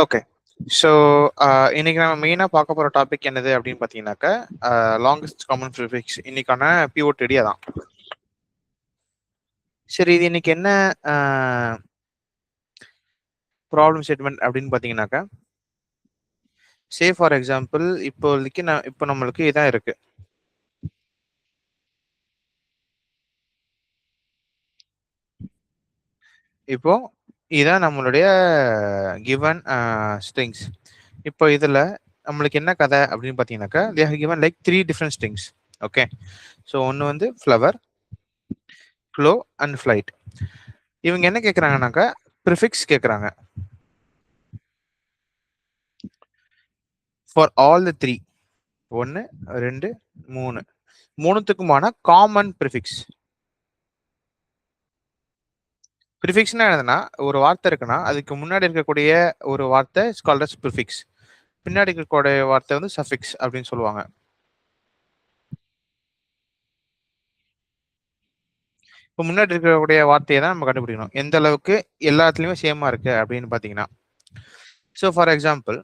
Okay. So இன்னைக்கு நம்ம மெயினாக பார்க்க போகிற டாபிக் என்னது அப்படின்னு பார்த்தீங்கன்னாக்கா லாங்கஸ்ட் காமன் ப்ரிஃபிக்ஸ் இன்னைக்கான பிஓடிடி தான். சரி, இது இன்னைக்கு என்ன ப்ராப்ளம் ஸ்டேட்மெண்ட் அப்படின்னு பார்த்தீங்கன்னாக்கா, சே ஃபார் எக்ஸாம்பிள் இப்போதைக்கு இப்போ நம்மளுக்கு இதான் இருக்கு. இப்போ இதான் நம்மளுடைய கிவன் ஸ்ட்ரிங்ஸ். இப்போ இதில் நம்மளுக்கு என்ன கதை அப்படின்னு பார்த்தீங்கன்னாக்கா, they have given like 3 different strings. Okay. So ஒன்று வந்து ஃப்ளவர், க்ளோ அண்ட் ஃப்ளைட். இவங்க என்ன கேட்குறாங்கனாக்கா ப்ரிஃபிக்ஸ் கேட்குறாங்க ஃபார் ஆல் த 3. 1 2 3 மூணுத்துக்குமான காமன் ப்ரிஃபிக்ஸ். ப்ரிஃபிக்ஸ்னா என்னதுன்னா, ஒரு வார்த்தை இருக்குன்னா அதுக்கு முன்னாடி இருக்கக்கூடிய ஒரு வார்த்தை இஸ் கால்ட் அஸ் ப்ரிஃபிக்ஸ். பின்னாடி இருக்கக்கூடிய வார்த்தை வந்து சஃபிக்ஸ் அப்படின்னு சொல்லுவாங்க. இப்போ முன்னாடி இருக்கக்கூடிய வார்த்தையை தான் நம்ம கண்டுபிடிக்கணும் எந்த அளவுக்கு எல்லாத்துலயுமே சேமா இருக்கு அப்படின்னு பாத்தீங்கன்னா. ஸோ ஃபார் எக்ஸாம்பிள்,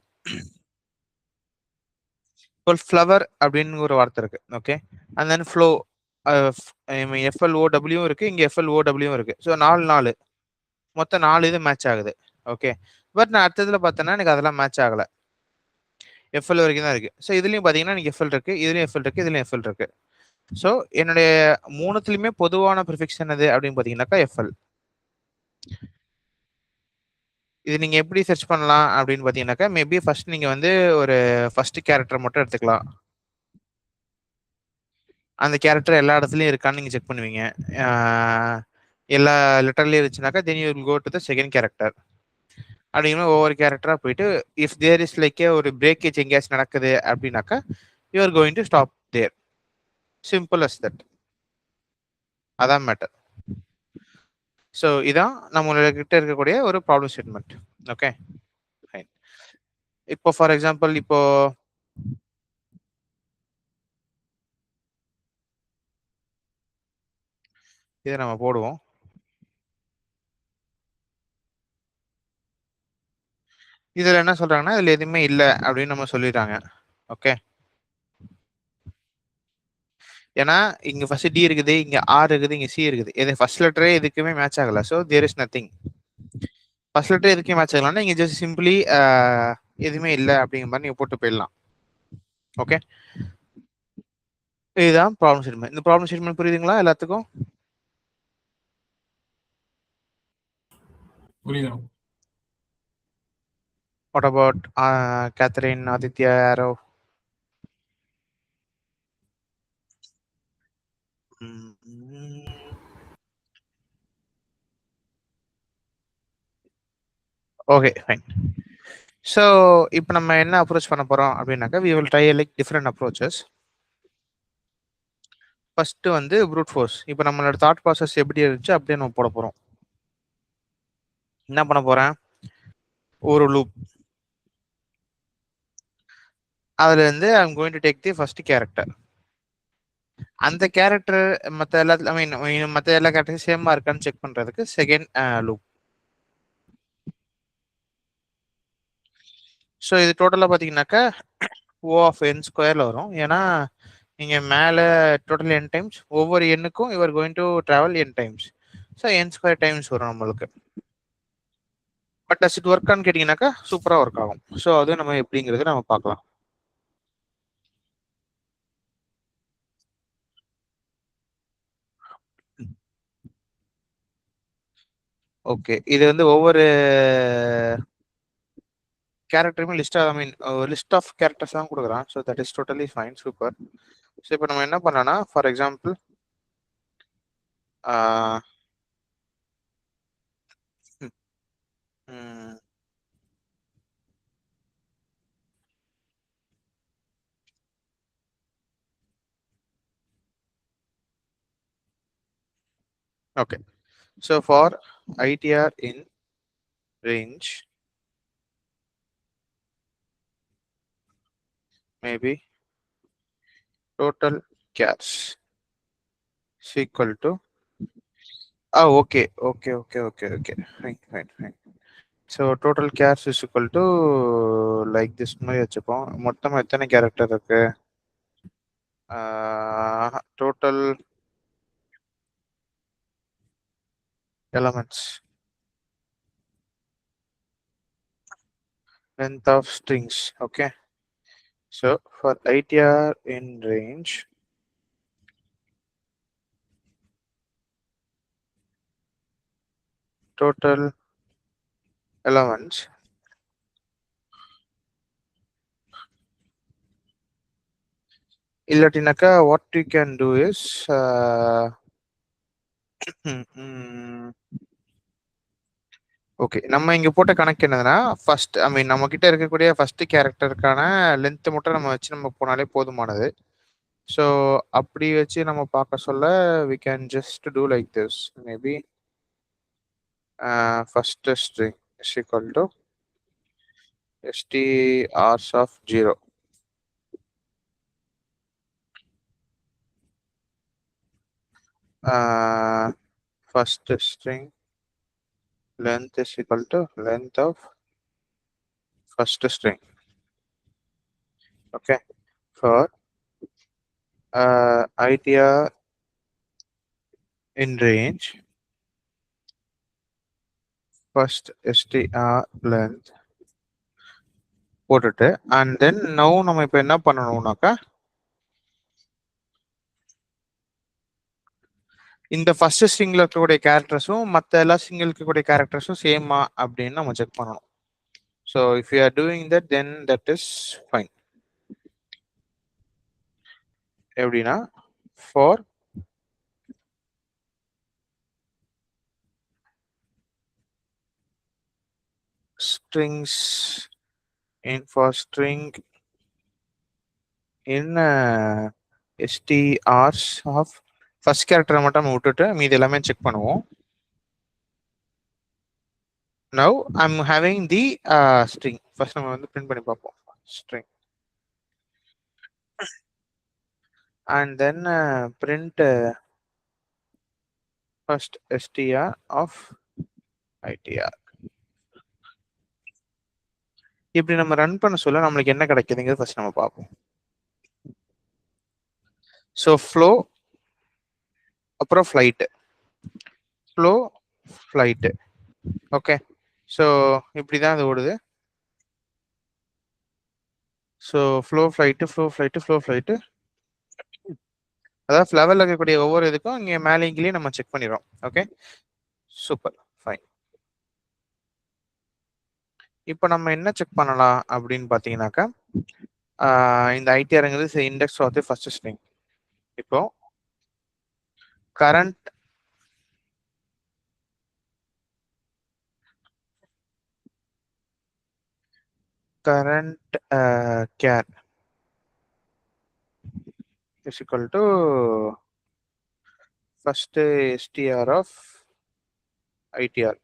இப்போ ஃப்ளவர் அப்படின்னு ஒரு வார்த்தை இருக்கு. Okay. And then flow, FLOW இருக்கு, இங்க FLOW இருக்கு. ஸோ 4 மொத்தம் 4 இது மேட்ச் ஆகுது. ஓகே. பட் நான் அடுத்ததுல பார்த்தேன்னா எனக்கு அதெல்லாம் மேட்ச் ஆகல. FL வரைக்கும் தான் இருக்கு. ஸோ இதுலயும் பாத்தீங்கன்னா எனக்கு FL இருக்கு, இதுலயும் FL இருக்கு, இதுலயும் FL இருக்கு. ஸோ என்னுடைய மூணுத்துலயுமே பொதுவான ப்ரிஃபிக்ஸ் என்னது அப்படின்னு பாத்தீங்கன்னாக்கா FL. இது நீங்க எப்படி சர்ச் பண்ணலாம் அப்படின்னு பாத்தீங்கன்னாக்கா, மேபி ஃபர்ஸ்ட் நீங்க வந்து ஒரு ஃபர்ஸ்ட் கேரக்டர் மட்டும் எடுத்துக்கலாம். அந்த கேரக்டர் எல்லா இடத்துலயும் இருக்கான்னு நீங்க செக் பண்ணுவீங்க. எல்லா லெட்டர்லயும் இருந்துச்சுனாக்கா then you will go to the second character. அப்படிங்கிற ஒவ்வொரு கேரக்டரா போயிட்டு இஃப் தேர் இஸ் லைக் ஒரு பிரேக்கேஜ் எங்கேயாச்சும் நடக்குது அப்படின்னாக்கா you are going to stop there. Simple as that. அதான் மேட்டர். ஸோ இதான் நம்மளோட கிட்ட இருக்கக்கூடிய ஒரு ப்ராப்ளம் ஸ்டேட்மெண்ட். ஓகே. இப்போ ஃபார் எக்ஸாம்பிள், இப்போ இதை நம்ம போடுவோம். இதுல என்ன சொல்றாங்கன்னா இதுல எதுவுமே இல்லை அப்படின்னு நம்ம சொல்லிடுறாங்க. ஓகே. ஏன்னா இங்க ஃபர்ஸ்ட் டி இருக்குது, இங்க ஆர் இருக்குது, இங்க சி இருக்குது. இது ஃபர்ஸ்ட் லெட்டரே எதுக்குமே மேட்ச் ஆகல. So there is nothing. First letter எதுக்கே மேட்ச் ஆகலாம்னா இங்க ஜஸ்ட் சிம்பிளி எதுவுமே இல்லை அப்படிங்கிற மாதிரி நீங்க போட்டு போயிடலாம். ஓகே. இதுதான் ப்ராப்ளம் ஸ்டேட்மெண்ட். இந்த ப்ராப்ளம் ஸ்டேட்மெண்ட் புரியுதுங்களா எல்லாத்துக்கும்? புரியுது. வாட் அபவுட் கேத்தரின், ஆதித்யா, யாரோ? Okay fine. ஸோ இப்போ நம்ம என்ன அப்ரோச் பண்ண போறோம் அப்படின்னாக்கா we will try like different approaches. First வந்து ப்ரூட் ஃபோர்ஸ். இப்போ நம்மளோட தாட் ப்ராசஸ் எப்படி இருந்துச்சு அப்படியே நம்ம போட போறோம். என்ன பண்ண போறேன், ஒரு லூப். அதுல இருந்து I am going to take the first character. அந்த கேரக்டர் மற்ற எல்லா ஐ மீன் மற்ற எல்லா கேரக்டரும் சேமா இருக்கான்னு செக் பண்றதுக்கு செகண்ட் லூப். ஸோ இது டோட்டலாக பார்த்தீங்கன்னாக்கா O of n ஸ்கொயர்ல வரும். ஏன்னா நீங்க மேல டோட்டல் n டைம்ஸ், ஒவ்வொரு எண்ணுக்கும் your going to travel n times. So n square times வரும் நம்மளுக்கு. பட் டஸ் இட் ஒர்க் ஆன்னு கேட்டீங்கன்னாக்கா சூப்பரா ஒர்க் ஆகும். ஸோ அது நம்ம எப்படிங்கிறது நம்ம பார்க்கலாம். ஓகே. இது வந்து ஒவ்வொரு கேரக்டருமே list, I mean list of characters தான் கொடுக்குறான். So that is totally fine, super. So இப்போ நம்ம என்ன பண்ணோம்னா for example, okay, so for ITR in range, maybe total chars is equal to okay, fine. So total CARES is equal to like this மாதிரி வச்சுப்போம். மொத்தமாக எத்தனை character இருக்கு? Total elements length of strings. Okay, so for itr in range, total elements இல்லாட்டினாக்கா what you can do is okay, நம்ம இங்க போட்ட கணக்கு என்னதுன்னா, ஃபர்ஸ்ட் ஐ மீன் நம்ம கிட்ட இருக்கக்கூடிய ஃபர்ஸ்ட் கேரக்டருக்கான லென்த் மட்டும் நம்ம வச்சு நம்ம போனாலே போதுமானது. ஸோ அப்படி வச்சு நம்ம பார்க்க சொல்ல we can just do like this. Maybe first string is equal to str's of 0. First string length is equal to length of first string. Okay, for itr in range, first str length போட்டுட்டு and then now நம்ம இப்போ என்ன பண்ணணும்னாக்கா, இந்த first ஸ்ட்ரிங்ல இருக்கக்கூடிய கேரக்டர்ஸும் மற்ற எல்லா ஸ்ட்ரிங்ல இருக்கக்கூடிய கேரக்டர்ஸும் சேமா அப்படின்னு நம்ம செக் பண்ணணும். So if you are doing that then that is fine. எப்படின்னா for strings for string in strs of first கேரக்டரை மட்டும் நம்ம விட்டுட்டு மீதி எல்லாமே செக் பண்ணுவோம். Now I'm having the string. First நம்ம வந்து பிரிண்ட் பண்ணி பார்ப்போம். string and then print first str of itr. இப்படி நம்ம ரன் பண்ண சொல்ல நம்மளுக்கு என்ன கிடைக்குதுங்கிறது ஃபர்ஸ்ட் நம்ம பார்ப்போம். ஸோ ஃப்ளோ, அப்புறம் flight, flow flight. Okay, so இப்படி தான் அது ஓடுது. So flow flight flow flight flow flight, அதாவது ஃப்ளவரில் இருக்கக்கூடிய ஒவ்வொரு இதுக்கும் இங்கே மேலே இங்கேயே நம்ம செக் பண்ணிடுறோம். Okay, super fine. இப்போ நம்ம என்ன செக் பண்ணலாம் அப்படின்னு பார்த்தீங்கன்னாக்கா, இந்த ஐடிஆருங்கிறது index of the first string. இப்போ current char is equal to first str of itr.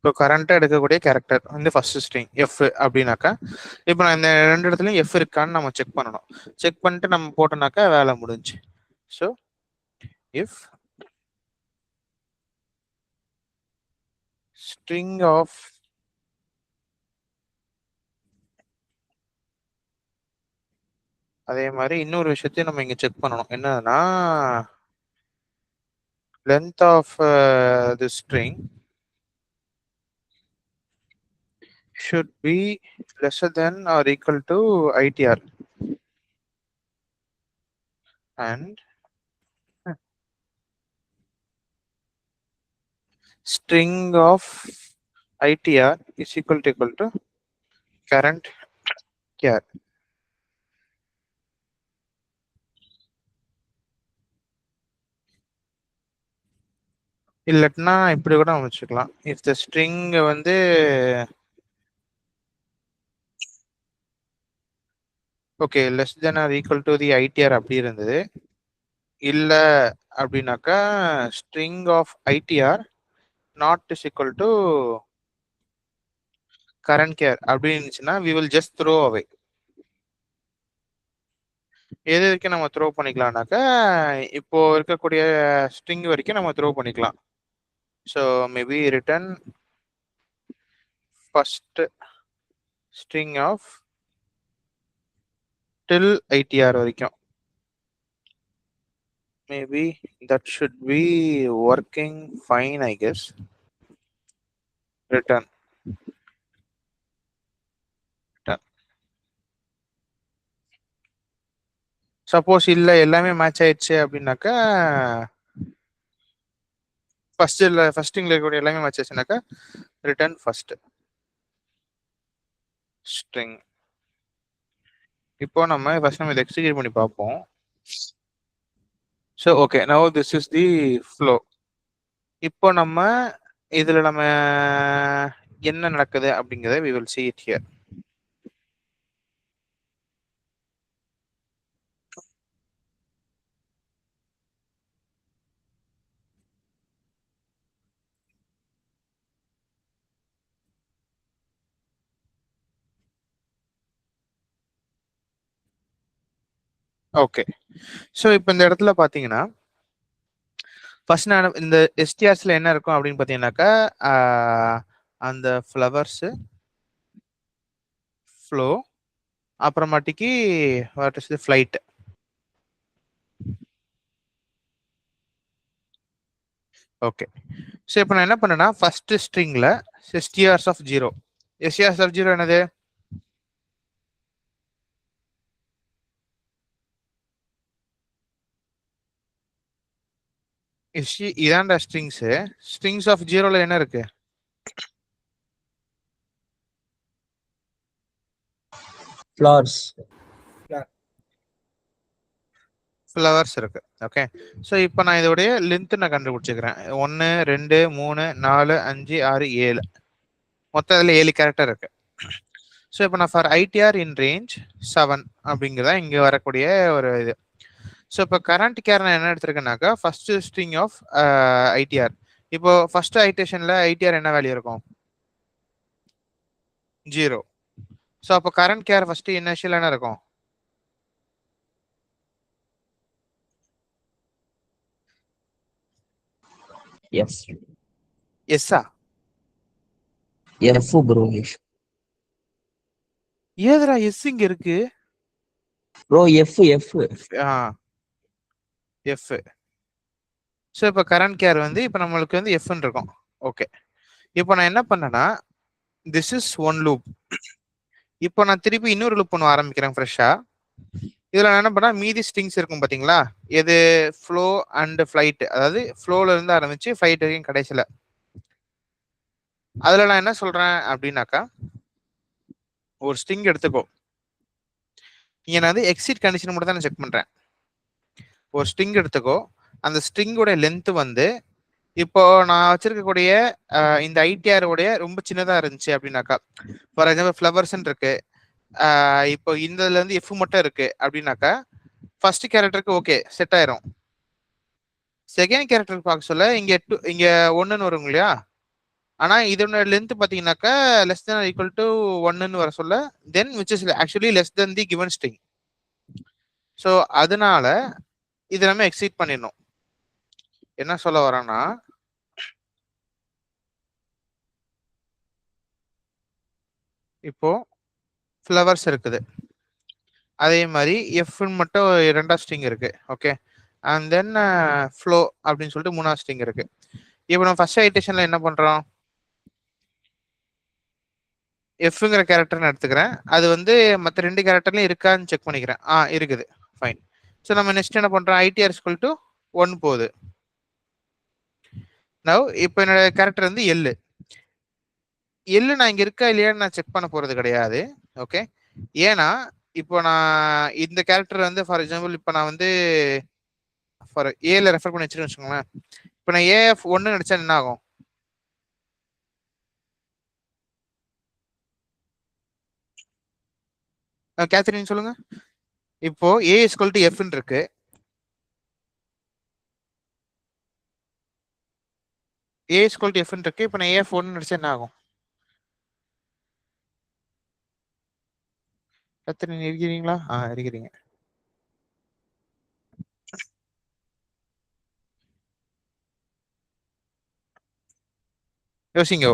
இப்போ கரண்டா எடுக்கக்கூடிய கேரக்டர் வந்து ஃபர்ஸ்ட் ஸ்ட்ரிங் எஃப் அப்படின்னாக்கா, இப்போ நான் இந்த ரெண்டு இடத்துலையும் எஃப் இருக்கான்னு நம்ம செக் பண்ணணும். செக் பண்ணிட்டு நம்ம போட்டோம்னாக்கா வேலை முடிஞ்சு. ஸோ இஃப் ஸ்ட்ரிங் ஆஃப் அதே மாதிரி இன்னொரு விஷயத்தையும் நம்ம இங்க செக் பண்ணணும். என்னன்னா length of the string should be lesser than or equal to itr, and string of itr is equal to current char. இல்லைன்னா இப்படி கூட நம்ம வச்சுக்கலாம். இஃப் த ஸ்ட்ரிங் வந்து okay less then or equal to the ITR அப்படி இருந்தது, இல்ல அப்படின்னாக்கா string of ITR not is equal to current char அப்படி இருந்துச்சுன்னா we will just throw away. எது வரைக்கும் நம்ம த்ரோ பண்ணிக்கலாம்னாக்கா இப்போ இருக்கக்கூடிய ஸ்ட்ரிங் வரைக்கும் நம்ம த்ரோ பண்ணிக்கலாம். So maybe return first string of till ITR வரைக்கும். Maybe that should be working fine, I guess. Return. Suppose இல்ல எல்லாமே மேட்ச் ஆயிடுச்சு அப்படின்னாக்கா ஃபர்ஸ்ட் ஸ்ட்ரிங்ல இருக்கக்கூடிய எல்லாமே மேட்ச் ஆச்சுனாக்கா ரிட்டர்ன் ஃபர்ஸ்ட் ஸ்ட்ரிங். இப்போ நம்ம ஃபர்ஸ்ட் நம்ம இதை எக்ஸிக்யூட் பண்ணி பார்ப்போம். So okay, now this is the flow. இப்போ நம்ம இதுல நம்ம என்ன நடக்குது அப்படிங்கறத we will see it here. Okay, so இப்போ இந்த இடத்துல பாத்தீங்கன்னா ஃபர்ஸ்ட் நான் இந்த எஸ்டிஆர்ஸ்ல என்ன இருக்கும் அப்படின்னு பாத்தீங்கன்னாக்கா அந்த ஃப்ளவர்ஸ் ஃப்ளோ அப்புறமாட்டிக்கு what is the flight. Okay, so இப்போ நான் என்ன பண்ணேன்னா ஃபர்ஸ்ட் ஸ்ட்ரிங்ல எஸ்டிஆர்ஸ் ஆஃப் 0. எஸ்டிஆர்ஸ் ஆஃப் 0 என்னது? இதாண்டா ஸ்ட்ரிங்ஸ். ஸ்ட்ரிங்ஸ் ஆஃப் 0ல என்ன இருக்கு? ஃப்ளவர்ஸ் இருக்கு. ஓகே, ஸோ இப்போ நான் இதோடைய லென்த் நான் கண்டுபிடிச்சிக்கிறேன். 1 2 3 4 5 6 7 மொத்தம் அதில் 7 கேரக்டர் இருக்கு. ஸோ இப்போ நான் ஃபார் ஐடிஆர் இன் ரேஞ்ச் 7 அப்படிங்கிறதா இங்கே வரக்கூடிய ஒரு இது. ஸோ இப்போ கரண்ட் கேர் நான் என்ன எடுத்திருக்கேன்னாக்கா ஃபர்ஸ்ட் ஸ்ட்ரிங் ஆஃப் ஐடிஆர். இப்போ ஃபர்ஸ்ட் ஐட்டேஷன்ல ஐடிஆர் என்ன வேல்யூ இருக்கும்? 0. ஸோ அப்போ கரண்ட் கேர் ஃபர்ஸ்ட் இனிஷியல் என்ன இருக்கும்? எஃப் எஸ்ஸா? F bro. ஏதுடா எஸ் இங்க இருக்கு? Bro F F F. So இப்போ கரண்ட் கேர் வந்து இப்போ நம்மளுக்கு வந்து எஃப்னு இருக்கும். ஓகே, இப்போ நான் என்ன பண்ணேன்னா திஸ் இஸ் ஒன் லூப். இப்போ நான் திருப்பி இன்னொரு லூப் பண்ண ஆரம்பிக்கிறேன் ஃப்ரெஷ்ஷா. இதுல நான் என்ன பண்ணா மீதி ஸ்ட்ரிங்ஸ் இருக்கும் பாத்தீங்களா? எது ஃப்ளோ அண்ட் ஃபிளைட், அதாவது ஃப்ளோல இருந்து ஆரம்பிச்சு ஃபிளைட் வரைக்கும் கடைசியில. அதுல நான் என்ன சொல்றேன் அப்படின்னாக்கா ஒரு ஸ்ட்ரிங் எடுத்துக்கோ. இங்க நான் வந்து எக்ஸிட் கண்டிஷன் மட்டும் தான் நான் செக் பண்றேன். ஒரு ஸ்ட்ரிங் எடுத்துக்கோ, அந்த ஸ்ட்ரிங்கோட லென்த் வந்து இப்போ நான் வச்சிருக்கக்கூடிய இந்த ஐடிஆர் உடைய ரொம்ப சின்னதா இருந்துச்சு அப்படின்னாக்கா, ஃபார் எக்ஸாம்பிள் ஃபிளவர்ஸ் இருக்கு, இப்போ இந்ததுல இருந்து எஃப் மட்டும் இருக்கு அப்படின்னாக்கா ஃபர்ஸ்ட் கேரக்டருக்கு ஓகே செட் ஆயிரும். செகண்ட் கேரக்டருக்கு பார்க்க சொல்ல இங்க 1ன்னு வரும் இல்லையா? ஆனா இதோட லென்த் பாத்தீங்கன்னாக்கா லெஸ் தென் ஈக்குவல் டு 1ன்னு வர சொல்ல then which is actually less than the given string. So அதனால இதை நம்ம எக்ஸீட் பண்ணிடணும். என்ன சொல்ல வரேன்னா இப்போ ஃப்ளவர்ஸ் இருக்குது, அதே மாதிரி எஃப் மட்டும் 2வது ஸ்ட்ரிங் இருக்கு. ஓகே, அண்ட் தென் ஃப்ளோ அப்படின்னு சொல்லிட்டு 3வது ஸ்ட்ரிங் இருக்கு. இப்போ நம்ம ஃபர்ஸ்ட் ஐட்டேஷன்ல என்ன பண்றோம்? எஃப்ங்கிற கேரக்டர் நான் எடுத்துக்கிறேன். அது வந்து மற்ற 2 கேரக்டர்லயும் இருக்கான்னு செக் பண்ணிக்கிறேன். இருக்குது, ஃபைன். ஸோ நம்ம நெக்ஸ்ட் என்ன பண்றோம்? ஐடிஆர் ஈக்குவல் டு 1 போகுது. நவ் இப்போ என்னோட கேரக்டர் வந்து எல்லு. நான் இங்க இருக்கா இல்லையான்னு நான் செக் பண்ண போறது கிடையாது. ஓகே, ஏன்னா இப்போ நான் இந்த கேரக்டர் வந்து ஃபார் எக்ஸாம்பிள் இப்போ நான் வந்து ஃபார் ஏல ரெஃபர் பண்ணி வச்சுருக்கேன்னு வச்சுக்கோங்களேன். இப்போ நான் ஏஎஃப் 1 நினைச்சா என்ன ஆகும்? கேத்ரின் சொல்லுங்க. இப்போ ஏ இஸ்குவல் டு எஃப்னு இருக்கு. ஏ இஸ்குவல் டு எஃப்னு இருக்கு. இப்போ நான் ஏஎஃப் 1 நினைச்சா என்ன ஆகும்? கேத்ரின் இருக்கிறீங்களா? இருக்கிறீங்க. யோசிங்க.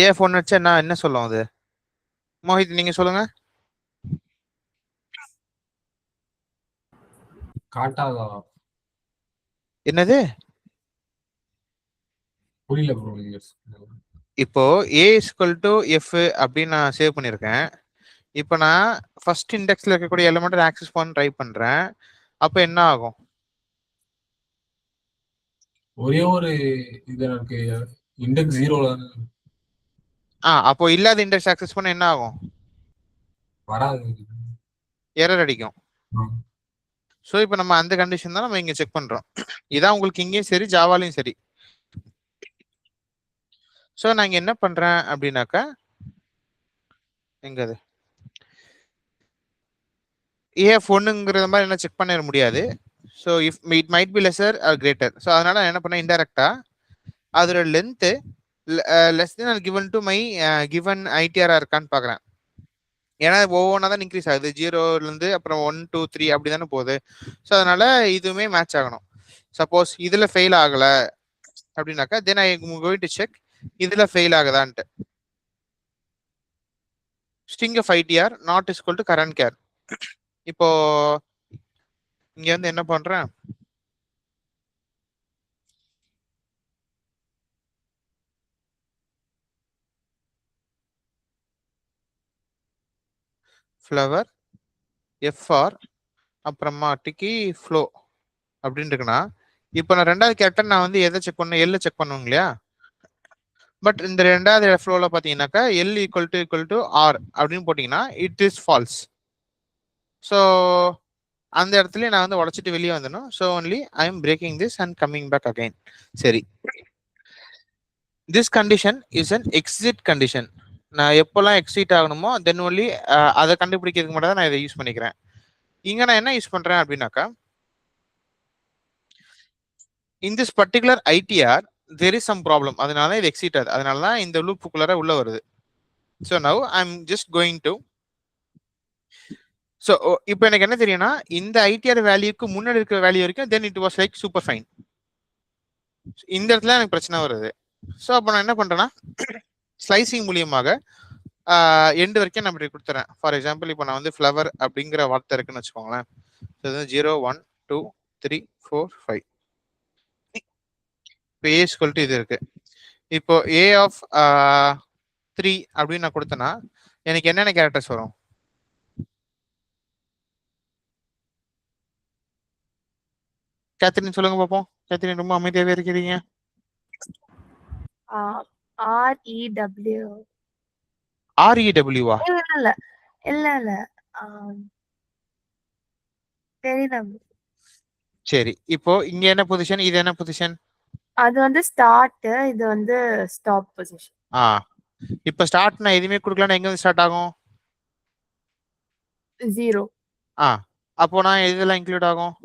ஏஎஃப் ஒன்று வச்சா என்ன சொல்லும் அது? மோஹித் நீங்க சொல்லுங்க. காட்டாதா? என்னது? புரியல ப்ரோ. நீங்க இப்போ ஏ இஸ்குவல் டு எஃப் அப்படின்னு நான் சேவ் பண்ணியிருக்கேன். இப்போ நான் ஃபர்ஸ்ட் இண்டெக்ஸ்ல இருக்கக்கூடிய எலிமெண்ட் ஆக்சஸ் பண்ண ட்ரை பண்றேன். அப்போ என்ன ஆகும்? ஒரே ஒரு இது எனக்கு இண்டெக்ஸ் 0ல அப்போ இல்லாத இண்டெக்ஸ் ஆக்சஸ் பண்ண என்ன ஆகும்? வராது. எரர் அடிக்கும். ஸோ இப்போ நம்ம அந்த கண்டிஷன் தான் நம்ம இங்க செக் பண்றோம். இதான் உங்களுக்கு இங்கேயும் சரி ஜாவாலையும் சரி. ஸோ நான் இங்க என்ன பண்றேன் அப்படின்னாக்கா, எங்க அது ஏஎஃப் ஒன்னுங்கிற மாதிரி என்ன செக் பண்ண முடியாது. So if it might be lesser or greater. So அதனால நான் என்ன பண்ணேன், இன்டெரக்டா அதோட length less then given to my given ஐடிஆரா இருக்கான்னு பார்க்குறேன். ஏன்னா ஒவ்வொன்றா தான் இன்க்ரீஸ் ஆகுது, 0லேருந்து அப்புறம் 1 2 3 அப்படி தானே போகுது. ஸோ அதனால இதுவுமே மேட்ச் ஆகணும். சப்போஸ் இதில் ஃபெயில் ஆகலை அப்படின்னாக்கா then I going to check இதில் ஃபெயில் ஆகுதான்ட்டு. String of ITR not is equal to current char. இப்போ இங்க வந்து என்ன பண்றேன், ஃப்ளவர் எஃப்ஆர் அப்புறமாட்டிக்கு ஃப்ளோ அப்படின்னு இருக்குன்னா, இப்போ நான் ரெண்டாவது கேரக்டர் நான் வந்து எதை செக் பண்ணணும், எல்ல செக் பண்ணுங்க இல்லையா? பட் இந்த ரெண்டாவது ஃப்ளோவில் பார்த்தீங்கன்னாக்கா எல் ஈக்குவல் டு ஆர் அப்படின்னு போட்டிங்கன்னா இட் இஸ் ஃபால்ஸ். ஸோ அந்த இடத்துல நான் வந்து உடச்சிட்டு வெளியே வந்துடணும். So only I am breaking this and coming back again. சரி, this condition is an exit condition. நான் எப்போல்லாம் எக்ஸிட் ஆகணுமோ தென் ஒன்லி அதை கண்டுபிடிக்கிறதுக்கு மட்டும் தான் நான் இதை யூஸ் பண்ணிக்கிறேன். இங்க நான் என்ன யூஸ் பண்றேன் அப்படின்னாக்கா, in this particular ITR there is some problem, அதனால இது எக்ஸிட் ஆகுது, அதனால தான் இந்த லூப்புக்குள்ளார உள்ள வருது. So now I am just going to, so இப்போ எனக்கு என்ன தெரியும்னா, இந்த ஐடிஆர் வேல்யூக்கு முன்னாடி இருக்கிற வேல்யூ வரைக்கும் then it was like super fine. இந்த இடத்துல எனக்கு பிரச்சனை வருது. ஸோ அப்போ நான் என்ன பண்றேன்னா, ஸ்லைசிங் மூலியமாக எண்டு வரைக்கும் நான் இப்படி கொடுத்துறேன். ஃபார் எக்ஸாம்பிள் இப்போ நான் வந்து ஃப்ளவர் அப்படிங்கிற வார்த்தை இருக்குன்னு வச்சுக்கோங்களேன். 0 1 2 3 4 5. இப்போ ஏ ஈக்குவல் டு இது இருக்கு. இப்போ ஏ ஆஃப் 3 அப்படின்னு நான் கொடுத்தேன்னா எனக்கு என்னென்ன கேரக்டர்ஸ் வரும்? கேத்ரின் சொல்லுங்க பார்ப்போம். கேத்ரின் ரொம்ப அமைதியாவே இருக்கிறீங்க. REW. REWவா? இல்ல இல்ல இல்ல தெரியல. சரி, இப்போ இங்க என்ன பொசிஷன், இது என்ன பொசிஷன்? அது வந்து ஸ்டார்ட், இது வந்து ஸ்டாப் பொசிஷன். இப்போ ஸ்டார்ட் நான் எதுவுமே கொடுக்கலன்னா எங்க வந்து ஸ்டார்ட் ஆகும்? 0. அப்போ நான் இதெல்லாம் இன்க்ளூட் ஆகும்?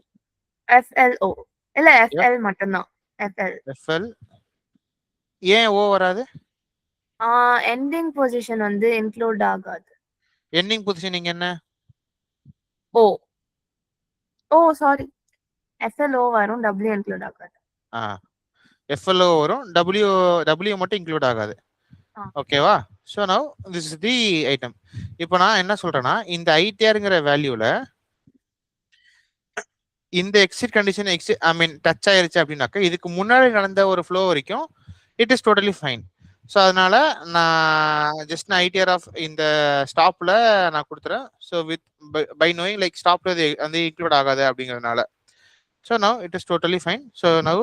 FLO இல்ல FL மட்டும்தான். FL. ஏன் ஓ வராது? எண்டிங் பொசிஷன் வந்து இன்க்ளூட் ஆகாது. எண்டிங் பொசிஷன் இங்க என்ன? ஓ சாரி, FLO வரும், W இன்க்ளூட் ஆகாது. FLO வரும், W மட்டும் இன்க்ளூட் ஆகாது. ஓகேவா? So now this is the item. இப்போ நான் என்ன சொல்றேன்னா, இந்த ஐடிஆருங்கிற வேல்யூல இந்த எக்ஸிட் கண்டிஷன் ஐ மீன் டச் ஆயிருச்சு அப்படின்னாக்கா இதுக்கு முன்னாடி நடந்த ஒரு ஃப்ளோ வரைக்கும் it is totally fine. So அதனால நான் ஜஸ்ட் ஐடிஆர் ஆஃப் இந்த ஸ்டாப்ல நான் கொடுத்துறேன். So with by knowing like ஸ்டாப்ல இது வந்து இன்க்ளூட் ஆகாது அப்படிங்கிறதுனால. So now it is totally fine. So now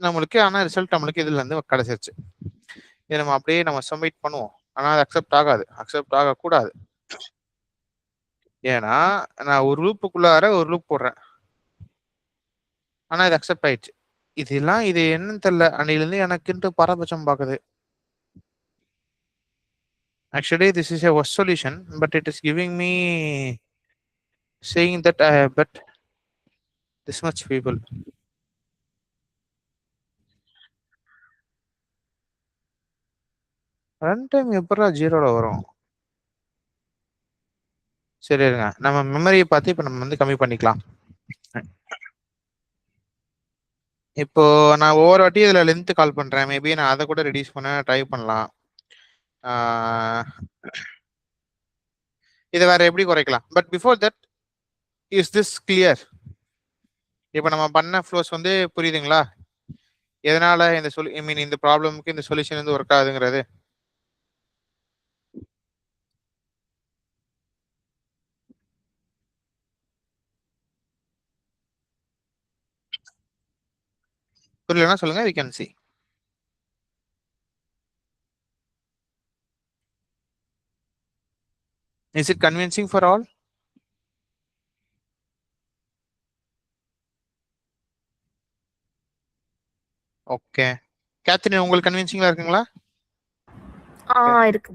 நம்மளுக்கு ஆனால் ரிசல்ட் நம்மளுக்கு இதுல இருந்து கிடைச்சிருச்சு. இதை நம்ம அப்படியே நம்ம சப்மிட் பண்ணுவோம். ஆனால் அது அக்செப்ட் ஆகக்கூடாது. ஏன்னா நான் ஒரு லூப்புக்குள்ளார ஒரு லூப் போடுறேன், ஆனா இது அக்செப்ட் ஆயிடுச்சு. இதெல்லாம் இது என்னன்னு தெரியல, அன்னையிலேருந்து எனக்குன்ட்டு பாரபட்சம் பார்க்குது. Actually, this is a worst solution, but it is giving me saying that I have bet this much people. Run time எப்படா 0ல வரும்? சரி இருங்க, நம்ம மெமரியை பார்த்து இப்போ நம்ம வந்து கம்மி பண்ணிக்கலாம். இப்போ நான் ஒவ்வொரு வாட்டி இதுல லென்த் கால் பண்றேன், மேபி நான் அதை கூட ரெடியூஸ் பண்ண ட்ரை பண்ணலாம். இதை வேற எப்படி குறைக்கலாம்? But before that, is this clear? இப்போ நம்ம பண்ண ஃப்ளோஸ் வந்து புரியுதுங்களா? எதனால இந்த ஐ மீன் இந்த ப்ராப்ளமுக்கு இந்த சொல்யூஷன் வந்து ஒர்க் ஆகுதுங்கிறது? புரியலன்னா சொல்லுங்க, we can see. Is it convincing for all? Okay, Catherine உங்களுக்கு கன்வின்சிங்கா இருக்குங்களா? இருக்கு.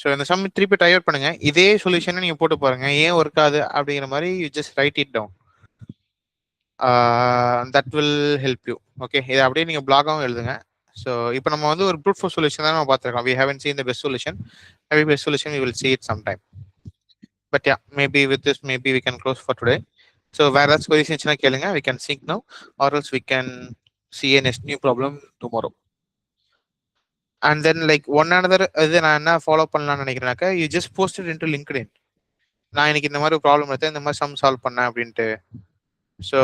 ஸோ இந்த சம் திருப்பி ட்ரை அவுட் பண்ணுங்க, இதே சொல்யூஷனை நீங்க போட்டு பாருங்க, ஏன் ஒர்க் ஆகுது அப்படிங்கிற மாதிரி. You just write it down, that will help you. Okay, இதை அப்படியே நீங்க பிளாகாகவும் எழுதுங்க. ஸோ இப்போ நம்ம வந்து ஒரு ப்ரூட் ஃபோர்ஸ் சொல்யூஷன் தான் நம்ம பார்த்துருக்கோம். We haven't seen the best solution. Maybe best solution we will see it sometime. But yeah, maybe with this maybe we can close for today. So வேற ஏதாச்சும் கொரிஸ் இருந்துச்சுன்னா கேளுங்க, we can sync now or else we can see a next new problem tomorrow. And then like one another இது நான் என்ன follow பண்ணலாம்னு நினைக்கிறேன்னாக்கா, you just post it into LinkedIn. நான் இன்னைக்கு இந்த மாதிரி ப்ராப்ளம் எடுத்தேன், இந்த மாதிரி சம் சால்வ் பண்ணேன் அப்படின்ட்டு. ஸோ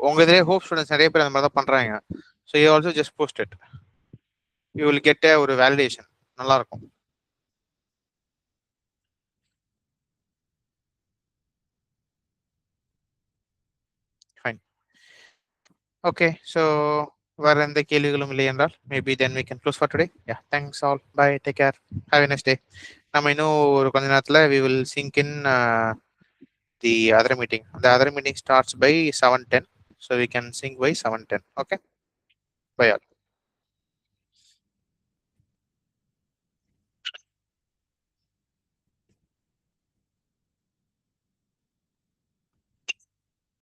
உங்க இதுலேயே ஹோப் ஸ்டூடெண்ட்ஸ் நிறைய பேர் அந்த மாதிரி தான் பண்றாங்க. So you also just post it, you will get ஒரு வேலிடேஷன். நல்லா இருக்கும். ஃபைன். ஓகே, ஸோ வேற எந்த கேள்விகளும் இல்லை என்றால் maybe then we can close for today. Yeah, thanks all, bye, take care, have a nice day. நம்ம இன்னும் ஒரு கொஞ்ச நேரத்தில் we will sync in the other meeting. The other meeting starts by 7:10, so we can sync by 7:10. Okay, bye all.